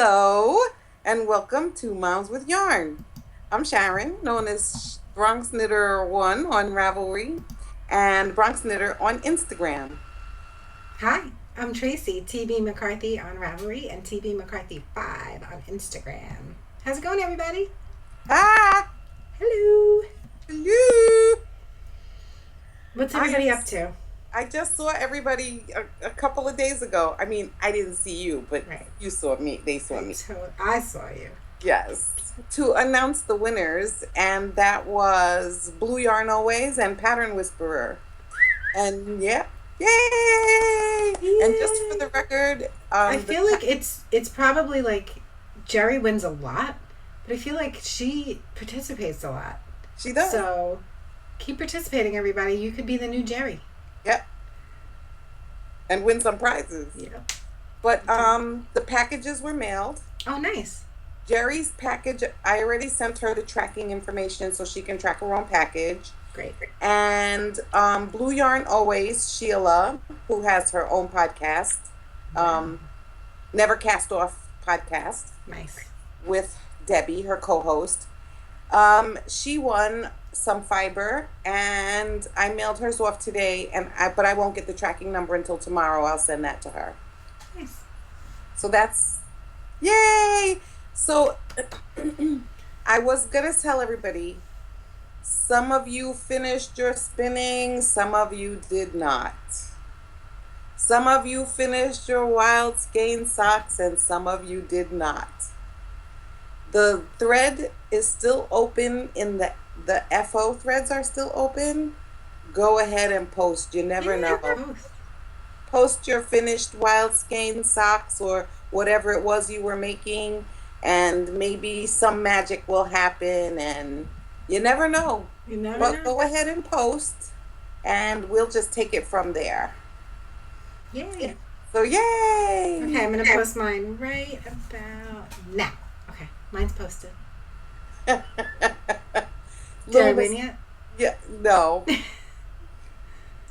Hello, and welcome to Moms with Yarn. I'm Sharon, known as Bronx Knitter One on Ravelry and Bronx Knitter on Instagram. Hi, I'm Tracy, TB McCarthy on Ravelry and TB McCarthy 5 on Instagram. How's it going, everybody? Ah, Hello. hello. What's I everybody am. up to? I just saw everybody a couple of days ago. I mean, I didn't see you, but Right. you saw me. They saw me. I saw you. Yes. To announce the winners, and that was Blue Yarn Always and Pattern Whisperer. And yeah, yay! And just for Yay. the record, I the feel like it's probably like Jerry wins a lot, but I feel like she participates a lot. she does. So keep participating, everybody. You could be the new Jerry. Yep, and win some prizes. Yeah. But the packages were mailed. Oh, nice. Jerry's package, I already sent her the tracking information so she can track her own package. Great. And Blue Yarn Always, Sheila, who has her own podcast, um, Never Cast Off podcast, Nice. with Debbie, her co-host. She won some fiber, and I mailed hers off today. But I won't get the tracking number until tomorrow. I'll send that to her. Nice. So that's yay. So I was gonna tell everybody. Some of you finished your spinning. Some of you did not. Some of you finished your wild skein socks, and some of you did not. The thread is still open in the FO threads are still open. Go ahead and post. You never know. Post your finished wild skein socks or whatever it was you were making, and maybe some magic will happen, and you never know. You never But know. go ahead and post, and we'll just take it from there. Yay. So yay! Okay, I'm going to post mine right about now. Okay, mine's posted. Did I win yet? Yeah, no. You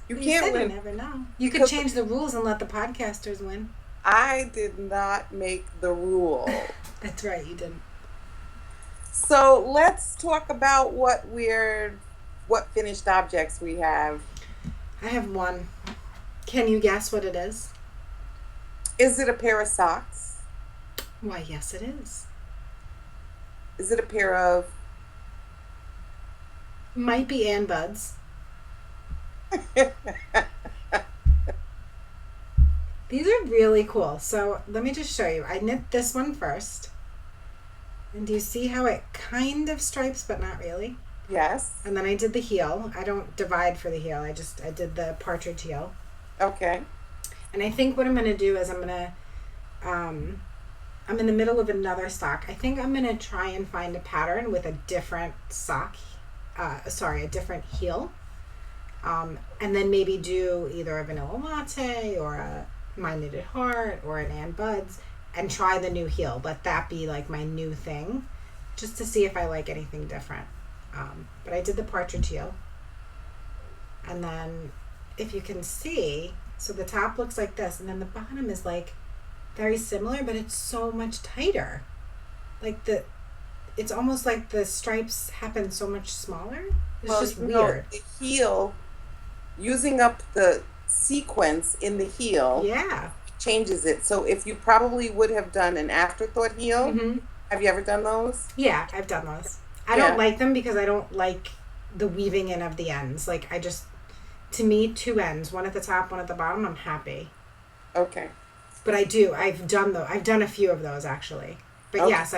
You can't said win. You never know. You could Because- change the rules and let the podcasters win. I did not make the rule. That's right, you didn't. So let's talk about what finished objects we have. I have one. Can you guess what it is? Is it a pair of socks? Why, yes, it is. Is it a pair of Might be Ann Buds. These are really cool. So let me just show you. I knit this one first. And do you see how it kind of stripes, but not really? Yes. And then I did the heel. I don't divide for the heel. I did the partridge heel. Okay. And I think what I'm going to do is I'm in the middle of another sock. I think I'm going to try and find a pattern with a different sock, a different heel. And then maybe do either a vanilla latte or a My Knitted Heart or an Ann Buds and try the new heel. Let that be like my new thing just to see if I like anything different. But I did the partridge heel. And then if you can see, so the top looks like this and then the bottom is like very similar, but it's so much tighter. Like it's almost like the stripes happen so much smaller. It's just weird. The heel, using up the sequence in the heel, Yeah. changes it. So if you probably would have done an afterthought heel, Mm-hmm. have you ever done those? Yeah, I've done those. I Yeah. don't like them because I don't like the weaving in of the ends. Like to me, two ends, one at the top, one at the bottom, I'm happy. Okay. But I've done a few of those actually. But Okay. yes,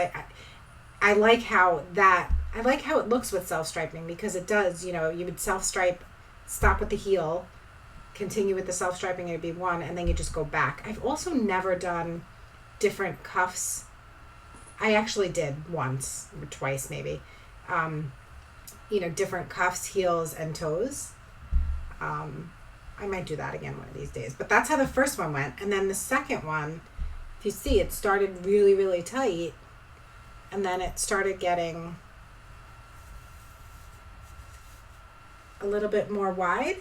I like how it looks with self-striping because it does, you would self-stripe, stop with the heel, continue with the self-striping, it'd be one, and then you just go back. I've also never done different cuffs. I actually did once or twice maybe. Different cuffs, heels, and toes. I might do that again one of these days. But that's how the first one went. And then the second one, if you see, it started really, really tight. And then it started getting a little bit more wide.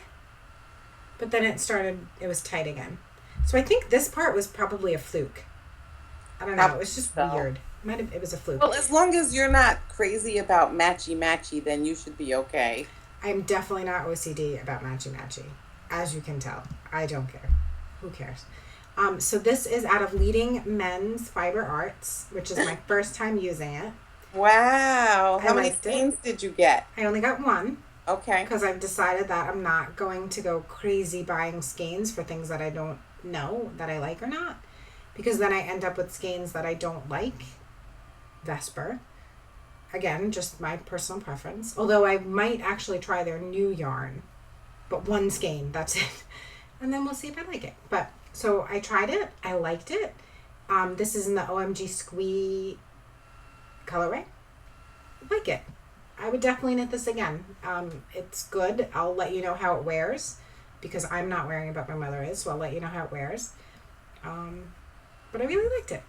But then it was tight again. So I think this part was probably a fluke. I don't know. It Probably was just so. weird. It was a fluke. Well, as long as you're not crazy about matchy matchy, then you should be okay. I'm definitely not OCD about matchy matchy, as you can tell. I don't care. Who cares? So this is out of Leading Men's Fiber Arts, which is my first time using it. Wow. I How many liked it. skeins did you get? I only got one Okay. because I've decided that I'm not going to go crazy buying skeins for things that I don't know that I like or not, because then I end up with skeins that I don't like. Vesper. Again, just my personal preference. Although I might actually try their new yarn, but one skein, that's it. And then we'll see if I like it. But so I tried it. I liked it. This is in the OMG Squee colorway. I like it. I would definitely knit this again. It's good. I'll let you know how it wears because I'm not wearing it, but my mother is. So I'll let you know how it wears. But I really liked it.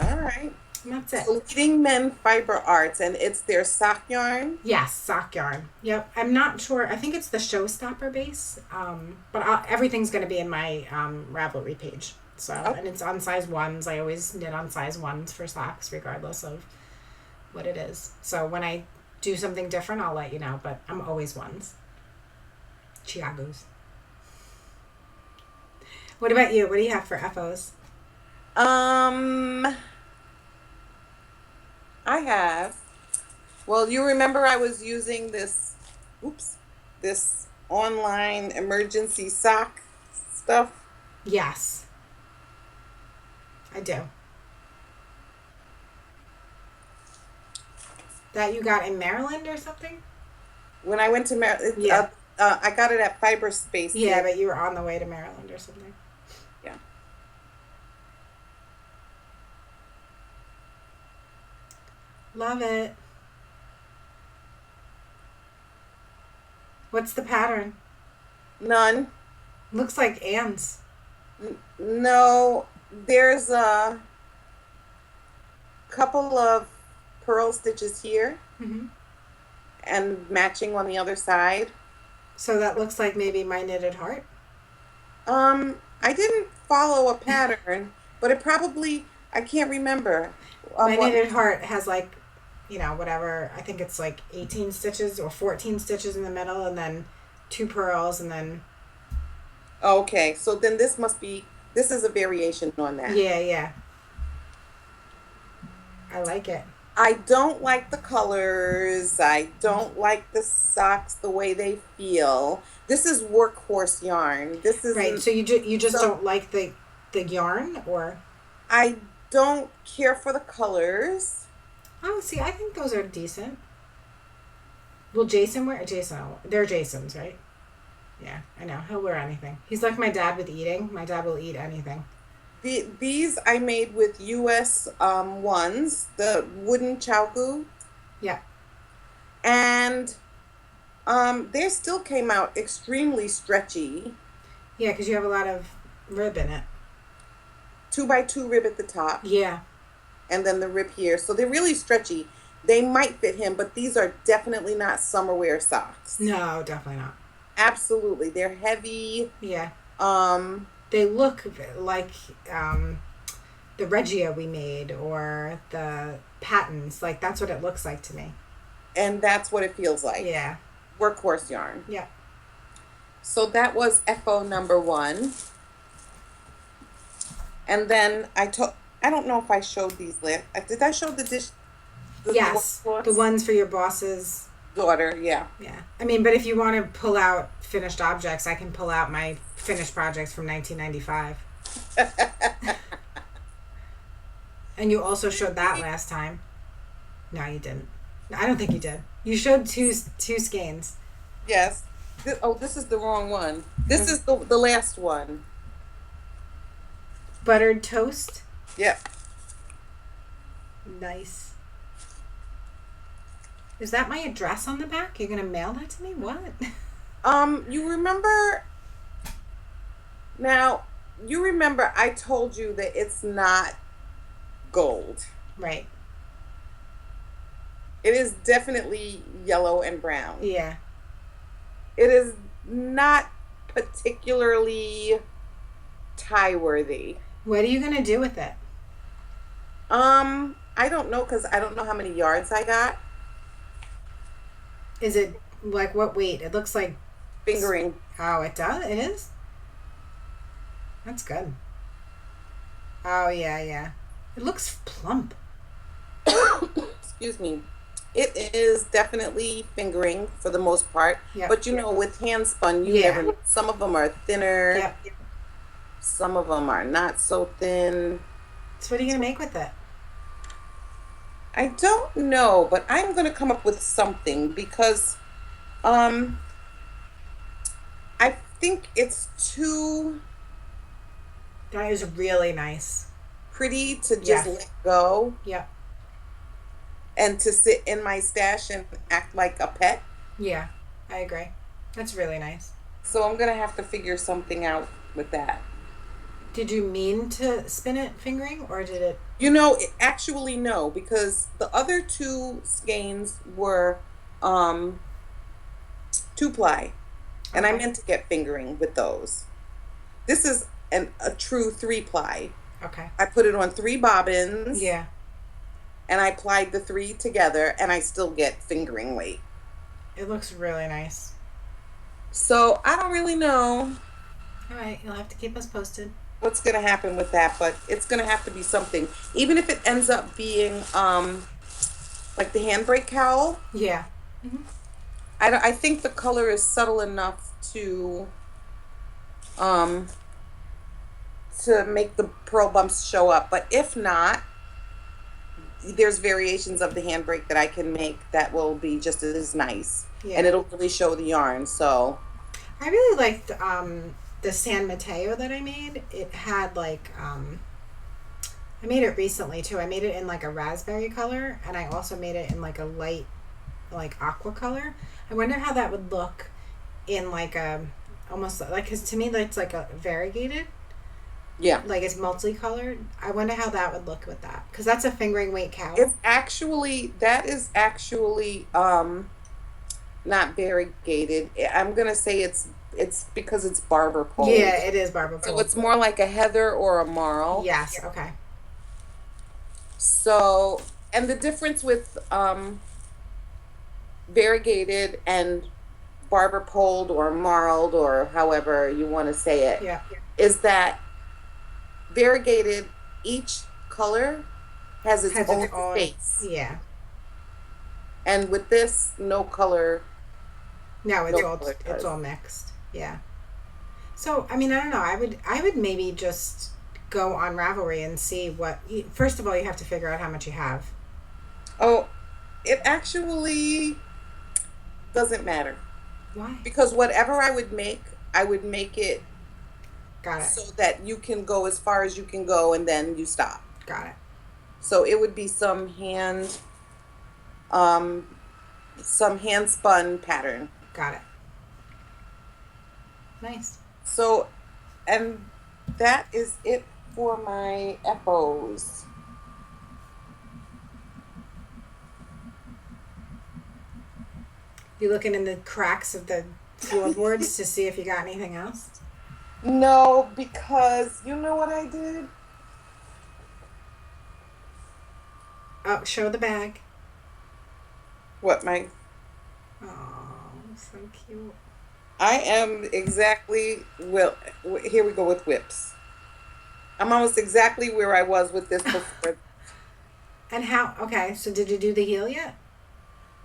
All right. And that's it. So Leading Men Fiber Arts, and it's their sock yarn. Yes, sock yarn. Yep. I'm not sure. I think it's the Showstopper base. But everything's going to be in my Ravelry page. So, Okay. and it's on size ones. I always knit on size ones for socks, regardless of what it is. So when I do something different, I'll let you know. But I'm always ones. Chiagos. What about you? What do you have for FOs? Um, I have. Well, you remember I was using this, this online emergency sock stuff. Yes, I do. That you got in Maryland or something? When I went to Maryland, Yeah. I got it at Fiber Space. Yeah, but you were on the way to Maryland or something. Yeah. Love it. What's the pattern? None. Looks like Anne's. No, there's a couple of pearl stitches here Mm-hmm. and matching on the other side. So that looks like maybe my knitted heart. I didn't follow a pattern, but it probably, I can't remember. My What, knitted heart has like, whatever. I think it's like 18 stitches or 14 stitches in the middle, and then 2 pearls, and then okay, so then this is a variation on that. yeah. I like it. I don't like the colors. I don't like the socks the way they feel. This is workhorse yarn. This is Right. So you just so don't like the yarn, or I don't care for the colors. oh, see, I think those are decent. Will Jason wear Jason? They're Jason's, right? Yeah, I know. He'll wear anything. He's like my dad with eating. My dad will eat anything. These I made with US ones, the wooden chowgu, Yeah. and they still came out extremely stretchy. Yeah, because you have a lot of rib in it. 2x2 rib at the top, Yeah. and then the rib here. So they're really stretchy. They might fit him, but these are definitely not summer wear socks. No, definitely not. Absolutely. They're heavy. Yeah. Um, They look like the Regia we made or the patents. Like, that's what it looks like to me. and that's what it feels like. Yeah. Workhorse yarn. Yeah. So that was FO number 1. And then I don't know if I showed these last. Did I show the dish? Yes. workbooks? The ones for your boss's. Daughter, yeah. Yeah. I mean, but if you want to pull out finished objects, I can pull out my finished projects from 1995. And you also showed that last time. No, you didn't. I don't think you did. You showed two skeins. Yes. This is the wrong one. This is the last one. Buttered toast. Yep. Nice. Is that my address on the back? You're gonna mail that to me? What? You remember? Now, you remember I told you that it's not gold. Right. It is definitely yellow and brown. Yeah. It is not particularly tie worthy. What are you gonna do with it? I don't know because I don't know how many yards I got. Is it like what weight? It looks like. Fingering. Oh, it does. It is. That's good. Oh yeah, yeah. It looks plump. Excuse me. It is definitely fingering for the most part, Yep. but you know, with hand spun, you never Yeah. know. Some of them are thinner, Yep. some of them are not so thin. So what are you gonna make with it? I don't know, but I'm gonna come up with something because um I think it's too That is really nice. pretty to just Yes. let go Yep. and to sit in my stash and act like a pet. Yeah. I agree. That's really nice. So I'm gonna have to figure something out with that. Did you mean to spin it fingering or did it? You know, actually no, because the other two skeins were um 2 ply, and I Okay. meant to get fingering with those. This is a true 3 ply. Okay. I put it on 3 bobbins Yeah. and I plied the three together, and I still get fingering weight. It looks really nice. So I don't really know All right. You'll have to keep us posted. what's gonna happen with that, but it's gonna have to be something. Even if it ends up being like the handbrake cowl, Yeah. I think the color is subtle enough um to make the pearl bumps show up. But if not, there's variations of the handbrake that I can make that will be just as nice, and Yeah. it'll really show the yarn. So I really liked the San Mateo that I made. It had like I made it recently too. I made it in like a raspberry color, and I also made it in like a light, like aqua color. I wonder how that would look in like a almost like because to me that's like a variegated, yeah, like it's multicolored. I wonder how that would look with that because that's a fingering weight cowl. it's actually that is actually not variegated. I'm gonna say it's because it's barber pole. Yeah, it is barber So pole. it's more like a heather or a marl. Yes. Okay. So, and the difference with variegated and barber poled or marled or however you want to say it Yeah. is that variegated, each color has its Has own its own. face. Yeah. And with this, no color, No, no color it's does. all mixed. Yeah. So I mean, I don't know. I would maybe just go on Ravelry and see what. First of all, you have to figure out how much you have. Oh, it actually doesn't matter Why? because whatever I would make it Got it. so that you can go as far as you can go and then you stop. Got it. So it would be um, some hand spun pattern. Got it. Nice. So, and that is it for my epos. You looking in the cracks of the floorboards to see if you got anything else? No, because you know what I did? Oh, show the bag. What my Oh, so cute. I am exactly well. Here we go with whips. I'm almost exactly where I was with this before. And how? Okay, so did you do the heel yet?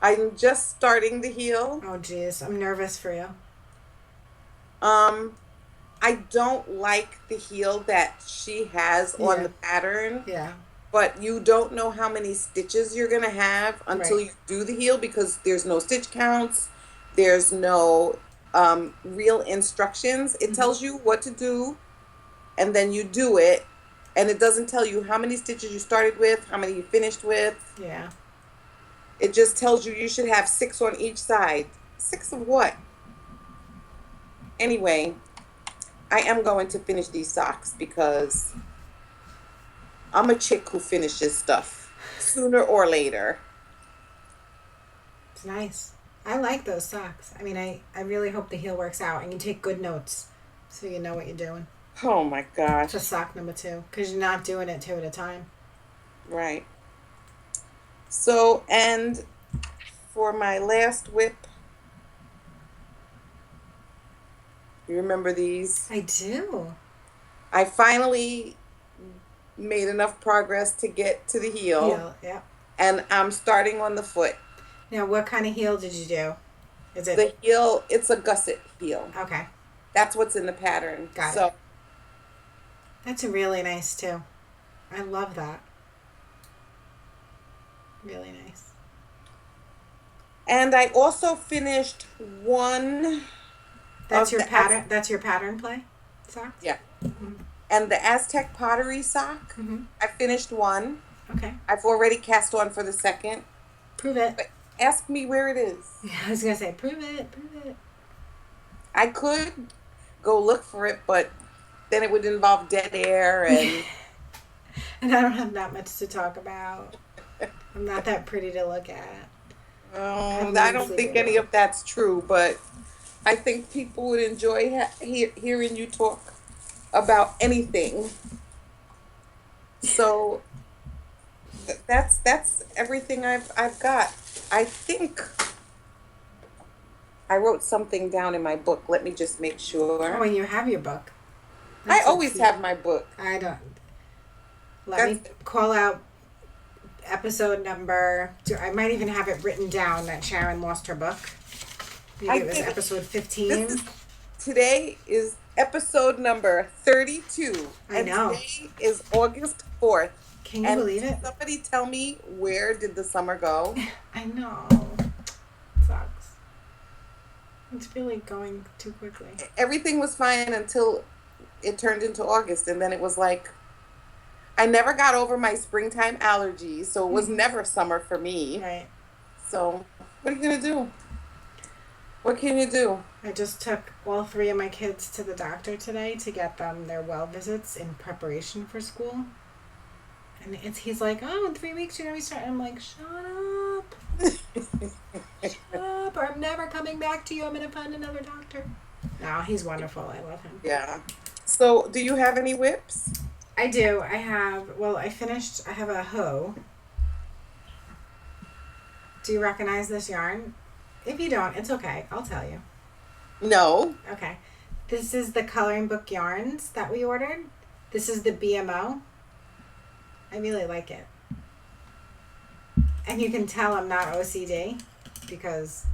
I'm just starting the heel. Oh, geez, I'm nervous for you. Um, I don't like the heel that she has on Yeah. the pattern, Yeah. but you don't know how many stitches you're gonna have until Right. you do the heel because there's no stitch counts, there's no real instructions. It tells you what to do, and then you do it, and it doesn't tell you how many stitches you started with, how many you finished with. Yeah. It just tells you should have 6 on each side. 6 of what? Anyway, I am going to finish these socks because I'm a chick who finishes stuff sooner or later. It's nice. I like those socks. I mean, I really hope the heel works out and you take good notes so you know what you're doing. Oh my gosh. For sock number 2, because you're not doing it 2 at a time. Right. So, and for my last whip, you remember these? I do. I finally made enough progress to get to the heel, Heel, yeah. and I'm starting on the foot. Now, what kind of heel did you do? Is it The heel, it's a gusset heel. okay? That's what's in the pattern. Got it. So, That's really nice too. I love that. Really nice. and I also finished one That's of your the pattern. That's your pattern play socks. yeah, Mm-hmm. and the Aztec pottery sock. Mm-hmm. I finished one. Okay. I've already cast on for the second. Prove it. But ask me where it is. Yeah, I was gonna say prove it. Prove it. I could go look for it, but then it would involve dead air and And I don't have that much to talk about. I'm not that pretty to look at. I don't think any of that's true, but I think people would enjoy hearing you talk about anything. So that's everything I've got. I think I wrote something down in my book. Let me just make Oh, sure. and you have your book. I That's always a have my book. I don't. Let me That's call out episode number. I might even have it written down that Sharon lost her book. Maybe I it was did. episode This 15. is today is episode number 32. I And know. today is August 4th. Can you And believe it? somebody tell me, where did the summer go? I know. Sucks. It's really going too quickly. Everything was fine until it turned into August, and then it was like I never got over my springtime allergies, so it was never summer for me. Right. So what are you gonna do? What can you do? I just took all three of my kids to the doctor today to get them their well visits in preparation for school. And he's like, oh, in 3 weeks you're going to be starting. I'm like, shut up. Shut up. Or I'm never coming back to you. I'm going to find another doctor. No, he's wonderful. I love him. Yeah. So do you have any whips? I do. I have, well, I have a hoe. Do you recognize this yarn? If you don't, it's okay. I'll tell you. No. Okay. This is the coloring book yarns that we ordered. This is the BMO. I really like it. And you can tell I'm not OCD because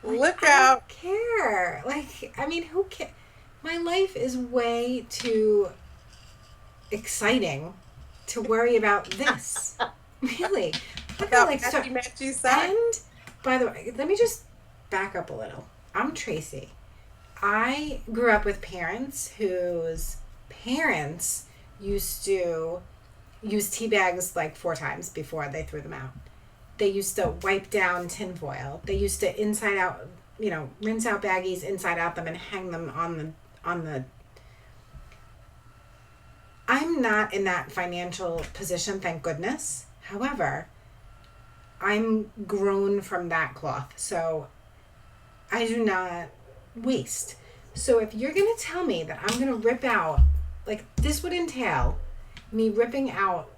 Look I out. don't care. Like, I mean, who cares? My life is way too exciting to worry about this. Really. I feel About like so, matchy matchy socks. and by the way, let me just back up a little. I'm Tracy. I grew up with parents whose parents used to use tea bags like 4 times before they threw them out. They used to wipe down tinfoil. They used to inside out, rinse out baggies, inside out them, and hang them on the. I'm not in that financial position, thank goodness. However, I'm grown from that cloth, so I do not waste. So if you're going to tell me that I'm going to rip out, like this would entail me ripping out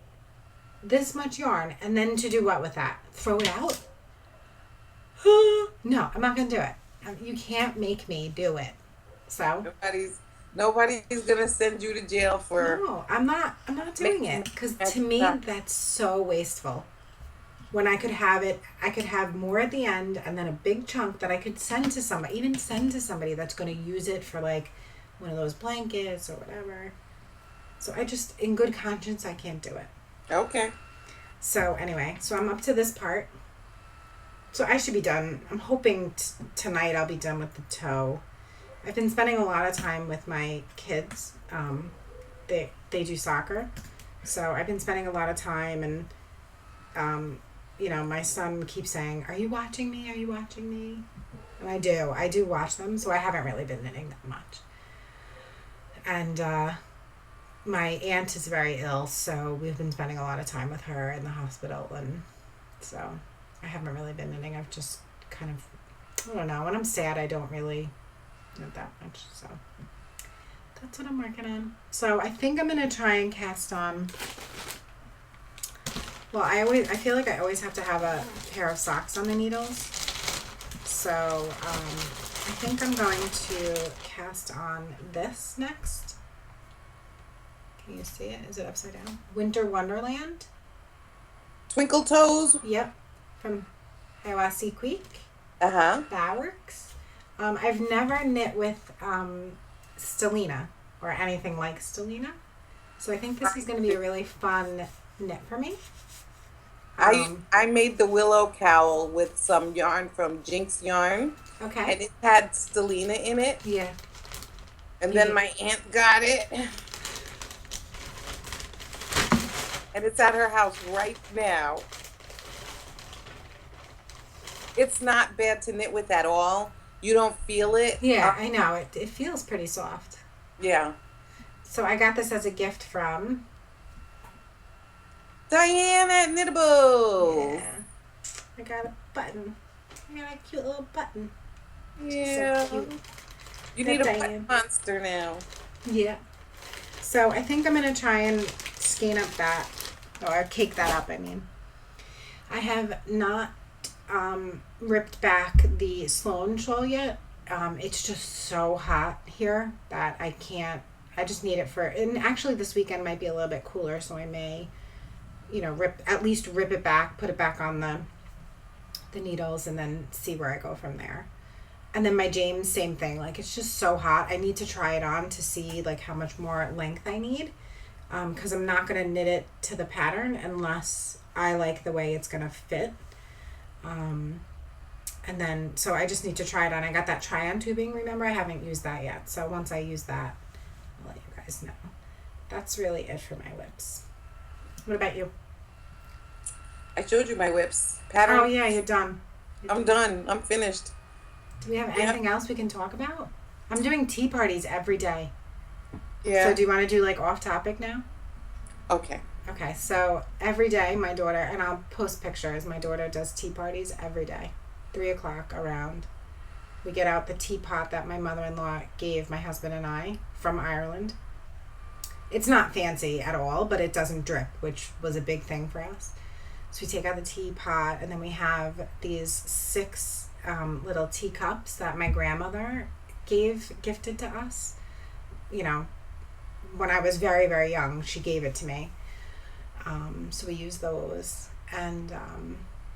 this much yarn and then to do what with that? Throw it out? No, I'm not going to do it. You can't make me do it. So Nobody's gonna send you to jail for. no, I'm not doing it because to me that's so wasteful. When I could have more at the end and then a big chunk that I could send to somebody, that's going to use it for like one of those blankets or whatever. So I just, in good conscience, I can't do it. Okay. So anyway, so I'm up to this part. So I should be done. I'm hoping tonight I'll be done with the toe. I've been spending a lot of time with my kids. They do soccer. So I've been spending a lot of time and my son keeps saying, are you watching me? Are you watching me? And I do watch them, so I haven't really been knitting that much. And my aunt is very ill, so we've been spending a lot of time with her in the hospital, and so I haven't really been knitting. I've just kind of, I don't know, when I'm sad I don't really knit that much, so that's what I'm working on. So I think I'm going to try and cast on Well, I feel like I always have to have a pair of socks on the needles. So I think I'm going to cast on this next. Can you see it? Is it upside down? Winter Wonderland. Twinkle Toes. Yep, from Hiawassee Creek. Uh-huh. That works. I've never knit with Stellina or anything like Stellina. So I think this is going to be a really fun knit for me. I made the willow cowl with some yarn from Jinx Yarn. Okay. And it had Stellina in it. Yeah. And then my aunt got it. And it's at her house right now. It's not bad to knit with at all. You don't feel it. Yeah, I know. It feels pretty soft. Yeah. So I got this as a gift from Diane at Knitable. Yeah. I got a button. I got a cute little button. Yeah. So cute. You need a button monster now. Yeah. So I think I'm going to try and skein up that, or cake that up, I mean. I have not ripped back the Sloan shawl yet. It's just so hot here that I can't, I just need it for, and actually this weekend might be a little bit cooler, so I may, at least rip it back, put it back on the needles, and then see where I go from there. And then my James, same thing. Like, it's just so hot. I need to try it on to see, like, how much more length I need. Because I'm not going to knit it to the pattern unless I like the way it's going to fit. And then, so I just need to try it on. I got that try-on tubing, remember? I haven't used that yet. So once I use that, I'll let you guys know. That's really it for my whips. What about you? I showed you my whips. Pattern. Oh, yeah, you're done. I'm done. I'm finished. Do we have anything else we can talk about? I'm doing tea parties every day. Yeah. So do you want to do like off topic now? Okay. Okay, so every day my daughter, and I'll post pictures, my daughter does tea parties every day. 3:00 around. We get out the teapot that my mother-in-law gave my husband and I from Ireland. It's not fancy at all, but it doesn't drip, which was a big thing for us. So we take out the teapot, and then we have these 6 little teacups that my grandmother gifted to us. When I was very, very young, she gave it to me. So we use those, and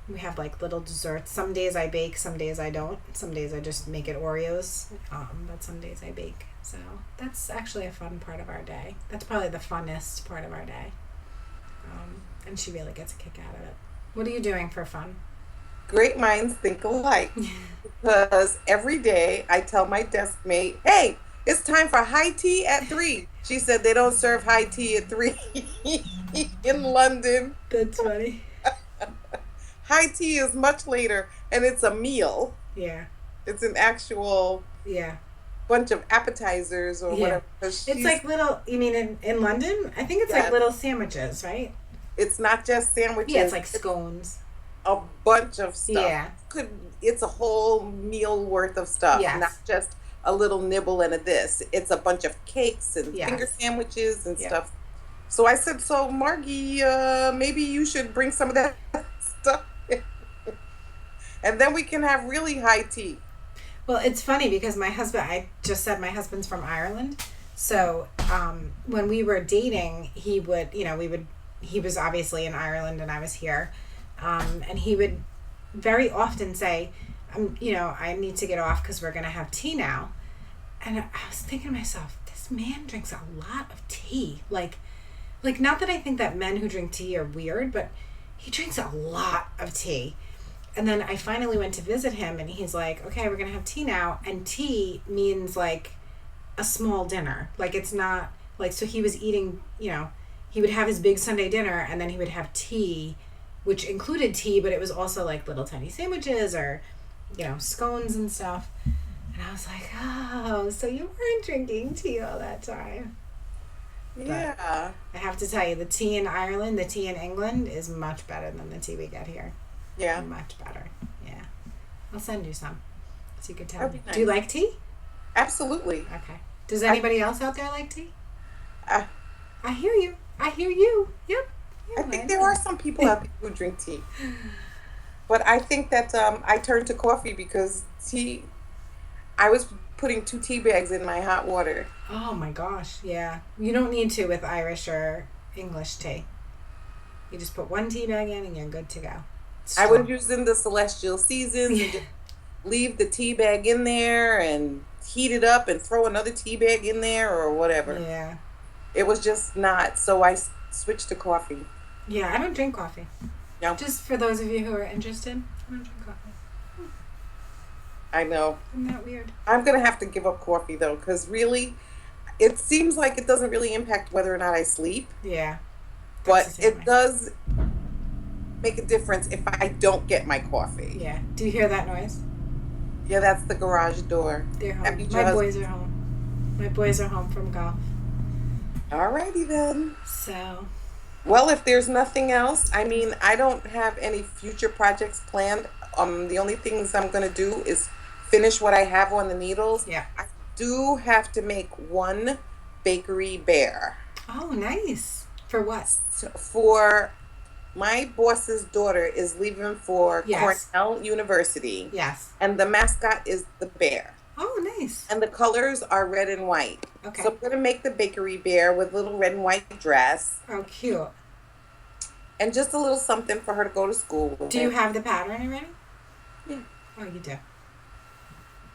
we have like little desserts. Some days I bake, some days I don't. Some days I just make it Oreos, but some days I bake. So that's actually a fun part of our day. That's probably the funnest part of our day. And she really gets a kick out of it. What are you doing for fun? Great minds think alike. Because every day I tell my desk mate, hey, it's time for high tea at 3. She said they don't serve high tea at 3 in London. That's funny. High tea is much later, and it's a meal. Yeah. It's an actual bunch of appetizers or whatever. It's like little, you mean in London? I think it's like little sandwiches, right? It's not just sandwiches. Yeah, it's like scones. A bunch of stuff. Yeah. It's a whole meal worth of stuff. Yes. Not just a little nibble and a this. It's a bunch of cakes and finger sandwiches and stuff. So I said, so Margie, maybe you should bring some of that stuff in. And then we can have really high tea. Well, it's funny because I just said my husband's from Ireland. So when we were dating, he was obviously in Ireland and I was here. And he would very often say, I need to get off because we're going to have tea now. And I was thinking to myself, this man drinks a lot of tea. Like not that I think that men who drink tea are weird, but he drinks a lot of tea. And then I finally went to visit him and he's like, okay, we're going to have tea now. And tea means like a small dinner. Like it's not like, so he was eating, he would have his big Sunday dinner and then he would have tea, which included tea, but it was also like little tiny sandwiches or, scones and stuff. And I was like, oh, so you weren't drinking tea all that time. Yeah. But I have to tell you, the tea in Ireland, the tea in England is much better than the tea we get here. Yeah. Much better. Yeah. I'll send you some so you can tell That'd me. be nice. Do you like tea? Absolutely. Okay. Does anybody else out there like tea? I I hear you. Yep. I Yeah, why think there are not? some people out there who drink tea, but I think that I turned to coffee because tea. I was putting 2 tea bags in my hot water. Oh my gosh, yeah. You don't need to with Irish or English tea. You just put one tea bag in and you're good to go. It's I was strong. using the celestial seasons Yeah. and just leave the tea bag in there and heat it up and throw another tea bag in there or whatever. Yeah. It was just not. So I switched to coffee. Yeah, I don't drink coffee. No, Just for those of you who are interested, I don't drink coffee. I know. Isn't that weird? I'm gonna have to give up coffee though, because really, it seems like it doesn't really impact whether or not I sleep, Yeah, that's the but same it way. does make a difference if I don't get my coffee. Yeah. Do you hear that noise? Yeah, that's the garage door. They're That home. means your My husband. boys are home. My boys are home from golf. Alrighty then. So, Well, if there's nothing else, I mean, I don't have any future projects planned. The only things I'm gonna do is finish what I have on the needles. yeah. I do have to make one bakery bear. Oh, nice. For what? So for my boss's daughter is leaving for Yes. Cornell University, Yes. and the mascot is the bear. Oh, nice. And the colors are red and white. So Okay. I'm gonna make the bakery bear with little red and white dress Oh, cute. and just a little something for her to go to school with. Do you have the pattern already? Yeah. Oh, you do.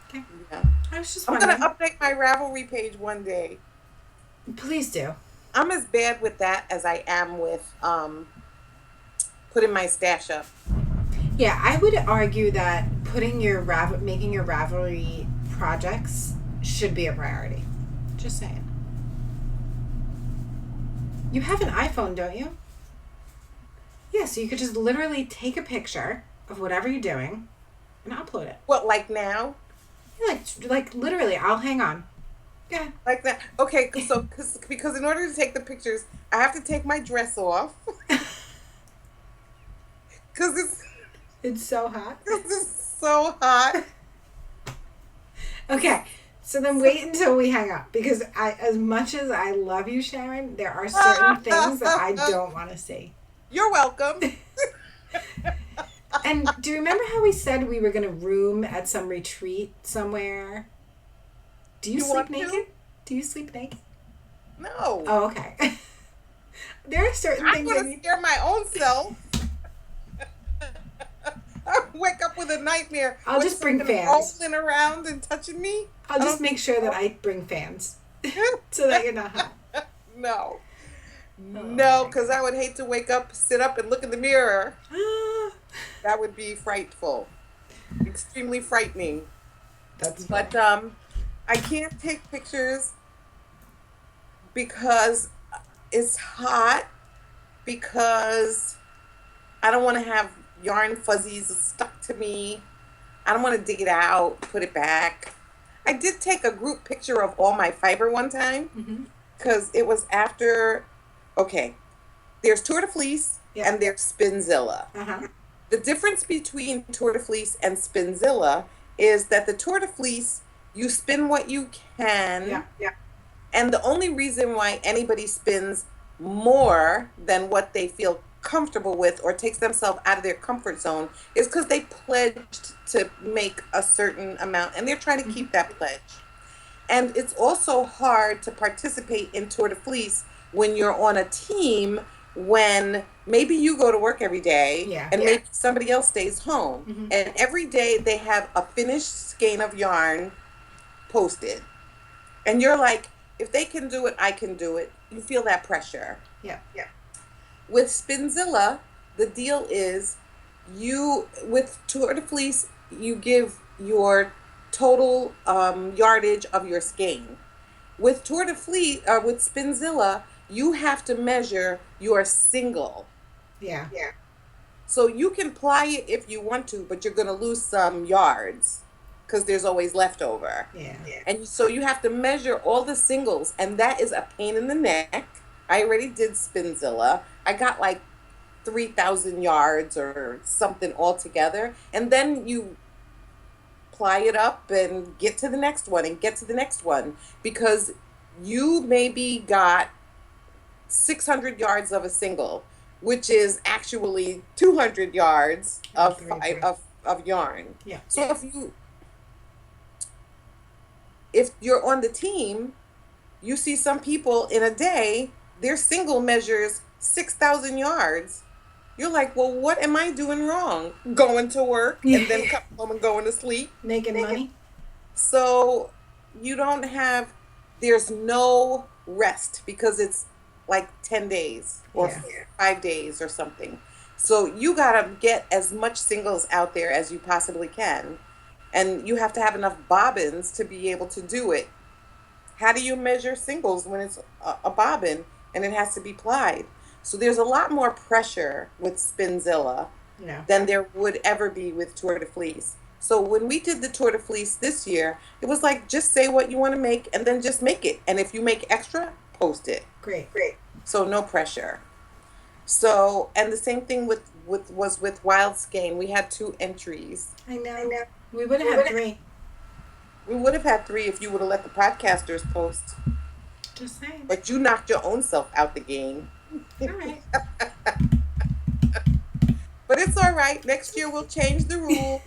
Okay. Yeah. I was just I'm gonna wondering. update my Ravelry page one day. Please do. I'm as bad with that as I am with putting my stash up. Yeah, I would argue that making your Ravelry projects should be a priority. Just saying. You have an iPhone, don't you? Yeah, so you could just literally take a picture of whatever you're doing and upload it. What, like now? Yeah, like literally, I'll hang on. Yeah. Like that? Okay, so because in order to take the pictures, I have to take my dress off because It's so hot. it's so hot. Okay. So then wait until we hang up because as much as I love you, Sharon, there are certain things that I don't want to see. You're welcome. And do you remember how we said we were going to room at some retreat somewhere? Do you You sleep want to? naked? Do you sleep naked? No, Oh, okay. There are certain I'm things I gonna need. scare my own self. I wake up with a nightmare. I'll with just bring something fans. rolling around and touching me. I'll just make sure that I bring fans so that you're not hot. No, Oh no, my because I would hate to wake up, sit up, and look in the mirror. Ah, That would be frightful, extremely frightening. that's But funny. I can't take pictures because it's hot. Because I don't want to have yarn fuzzies stuck to me. I don't want to dig it out, put it back. I did take a group picture of all my fiber one time Mm-hmm. because it was after. Okay, there's Tour de Fleece Yeah. and there's Spinzilla. Uh-huh. The difference between Tour de Fleece and Spinzilla is that the Tour de Fleece, you spin what you can, Yeah. Yeah. and the only reason why anybody spins more than what they feel comfortable with or takes themselves out of their comfort zone is because they pledged to make a certain amount and they're trying to keep that pledge. And it's also hard to participate in Tour de Fleece when you're on a team when maybe you go to work every day Yeah. and Yeah. maybe somebody else stays home. Mhm. And every day they have a finished skein of yarn posted. And you're like, if they can do it, I can do it. You feel that pressure. Yeah. Yeah. With Spinzilla, the deal is with Tour de Fleece, you give your total yardage of your skein. With Tour de Fleece, with Spinzilla, you have to measure your single. Yeah. Yeah. So you can ply it if you want to, but you're going to lose some yards because there's always leftover. Yeah. And so you have to measure all the singles, and that is a pain in the neck. I already did Spinzilla. I got like 3,000 yards or something altogether. And then you ply it up and get to the next one and get to the next one because you maybe got 600 yards of a single, which is actually 200 yards And three thread. of yarn. Yeah. So if you're on the team, you see some people in a day, their single measures 6,000 yards. You're like, well, what am I doing wrong? Going to work and then come home and going to sleep. Making money. So you don't have, there's no rest because it's like 10 days or Yeah. 5 days or something. So you got to get as much singles out there as you possibly can. And you have to have enough bobbins to be able to do it. How do you measure singles when it's a bobbin and it has to be plied? So there's a lot more pressure with Spinzilla No. than there would ever be with Tour de Fleece. So when we did the Tour de Fleece this year, it was like just say what you want to make and then just make it. And if you make extra, post it. Great. Great. So no pressure. So and the same thing with Wild Skein. We had 2 entries. I know. We would have had 3. We would have had 3 if you would have let the podcasters post. Just saying. But you knocked your own self out the game. All right. But it's all right. Next year we'll change the rules.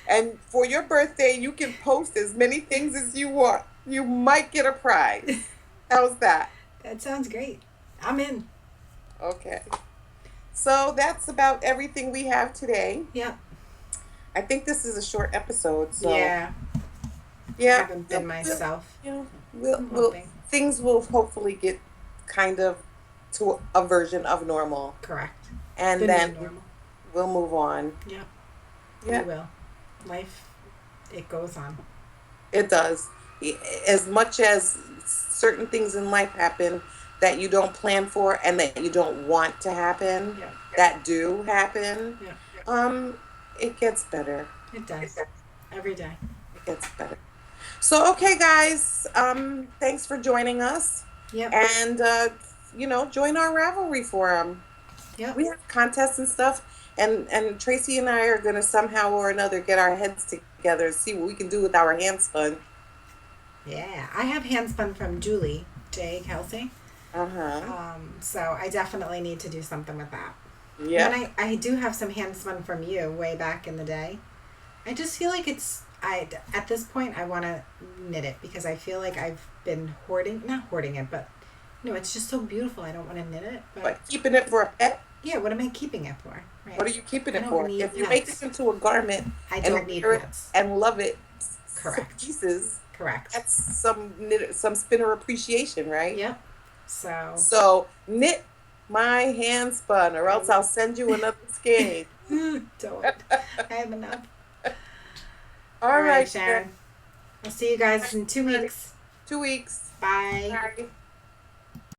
And for your birthday, you can post as many things as you want. You might get a prize. How's that? That sounds great. I'm in. Okay. So that's about everything we have today. Yep. I think this is a short episode. So Yeah. I yeah. haven't been myself. You know, I'm we'll hoping. things will hopefully get kind of to a version of normal, Correct. and The then new normal. we'll move on. Yep. Yeah. We will. Life, it goes on. It does. As much as certain things in life happen that you don't plan for and that you don't want to happen, Yeah. that do happen, Yeah. it gets better. It does. Every day. It gets better. So, okay, guys, thanks for joining us. Yep. And, join our Ravelry forum. Yep. We have contests and stuff. And Tracy and I are going to somehow or another get our heads together and see what we can do with our hand spun. Yeah. I have handspun from Julie J. Kelsey. Uh-huh. So I definitely need to do something with that. Yeah. And I do have some handspun from you way back in the day. I just feel like at this point I want to knit it because I feel like I've been not hoarding it, but it's just so beautiful. I don't want to knit it. But keeping it for a pet? Yeah, what am I keeping it for? Right. What are you keeping I it don't for? need If you make pets. it into a garment I and don't need wear it pets. and love it Correct. to pieces, Correct. that's some spinner appreciation, right? Yep. So So knit my hand spun, or else I'll send you another skein. don't. I have enough. All right, Sharon. I'll see you guys in 2 weeks. 2 weeks. Bye. Bye.